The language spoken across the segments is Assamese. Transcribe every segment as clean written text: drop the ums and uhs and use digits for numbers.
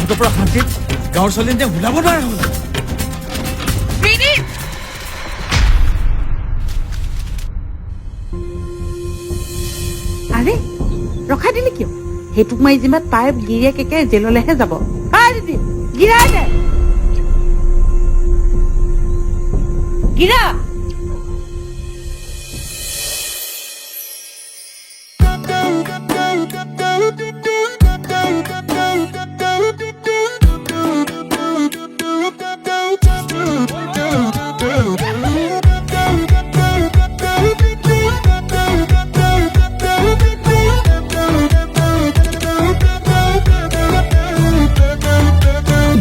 ঘৰটোৰ পৰা শান্তিত গাঁৱৰ ছোৱালী যে ওলাব নোৱাৰা হ'ল। আৰে ৰখাই দিলি কিয়? সেইটোক মাৰি যিমান তাই গিৰিয়েক একে জেললৈহে যাব। গিৰাই দে গিৰা।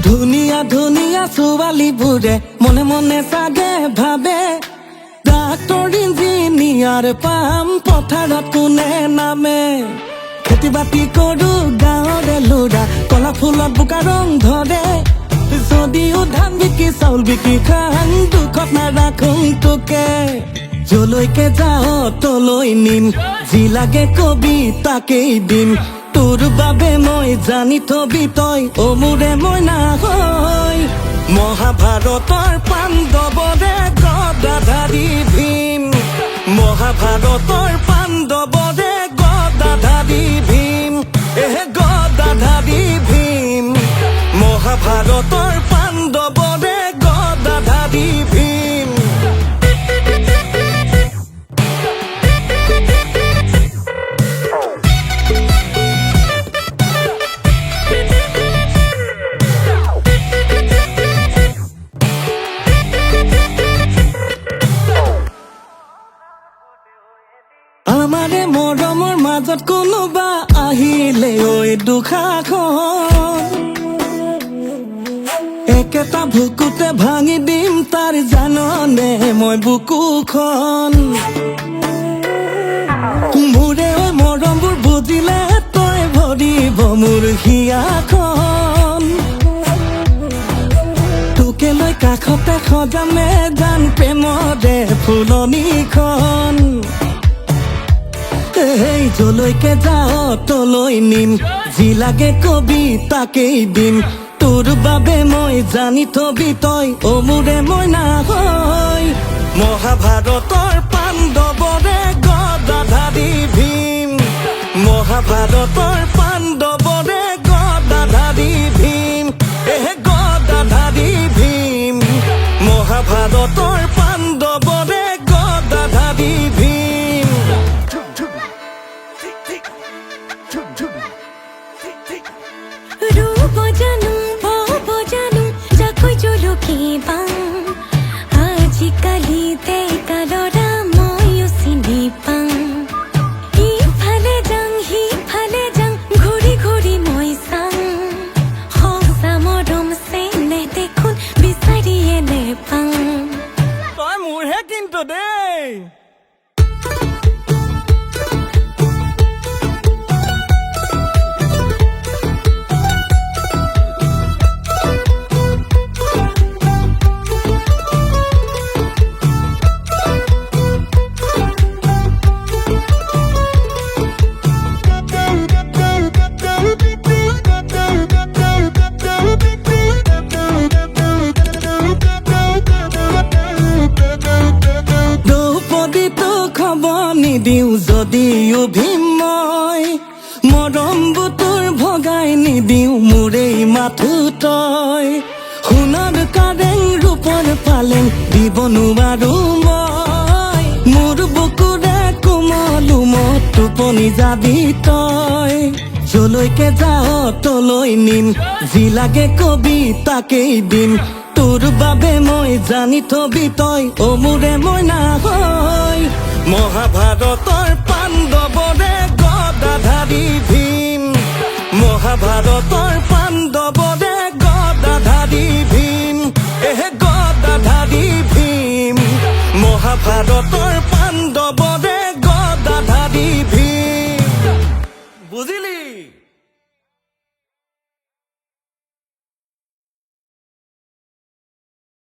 ধুনীয়া ধুনীয়া ছোৱালীবোৰে মনে মনে চাগে ভাবে ডাক্তৰ ইঞ্জিনিয়াৰ পাম পথাৰত কোনে নামে। খেতি বাতি কৰো গাঁৱৰে ল'ৰা কলা ফুলত বোকা ৰং ধৰে। যদিও ধান বিকি চাউল বিকি খাং দুখত নাৰাখো তোকে। যলৈকে যাওঁ তলৈ নিম যি লাগে কবি তাকেই দিম। তোৰ বাবে মই জানি থবি তই অ মোৰে মইনা হৈ। মহাভাৰতৰ পাণ্ডৱৰে গদাধাৰী ভীম। মহাভাৰতৰ পাণ্ডৱৰে গদাধাৰী ভীম। গদাধাৰী ভীম। মহাভাৰতৰ পাণ্ডৱৰে গদাধাৰী ভীম। আমাৰে মৰমৰ মাজত কোনোবা আহিলে ঐ দুখাখন একেটা ভুকুতে ভাঙি দিম তাৰ জাননে মই বুকুখন। মোৰে ঐ মৰমবোৰ বুজিলে তই ভৰিব মোৰ হিয়াখন। তোকে লৈ কাষতে সজামে জান প্ৰেমৰে ফুলনিখন। যলৈকে যাওঁ তলৈ নিম যি লাগে কবি তাকেই দিম। তোৰ বাবে মই জানি থবি তই অ মোৰে মইনা হৈ। মহাভাৰতৰ পাণ্ডৱৰে গদাধাৰী ভীম। মহাভাৰতৰ পাণ্ডৱৰে গদাধাৰী ভীম। গদাধাৰী ভীম। মহাভাৰতৰ পাণ্ডৱৰে গদাধাৰী ভীম। रूप जानू भाव जानू जाको जोलो की बांग आजी काली ते कालोरा मोयो सिनी पांग ही फाले जांग घुरी घुरी मोय सांग होसा मोरम से ने देखुन बिसारिए ने पांग। তই মোৰহে কিন্তু দেই। নিদিওঁ যদিও ভীম মই মৰম বুটুৰ ভগাই নিদিওঁ মোৰেই মাথো তই। সোণৰ কাৰেং ৰূপৰ পালেং দিব নোৱাৰো মই। মোৰ বুকুৰে কোমলো মত টোপনি যাবি তই। যলৈকে যাওঁ তলৈ নিম যি লাগে কবি তাকেই দিম। তোৰ বাবে মই জানি থবি তই অ মোৰে মইনা হৈ। মহাভাৰতৰ পাণ্ডৱৰে গদাধাৰী ভীম। মহাভাৰতৰ পাণ্ডৱৰে গদাধাৰী ভীম। গদাধাৰী ভীম। মহাভাৰত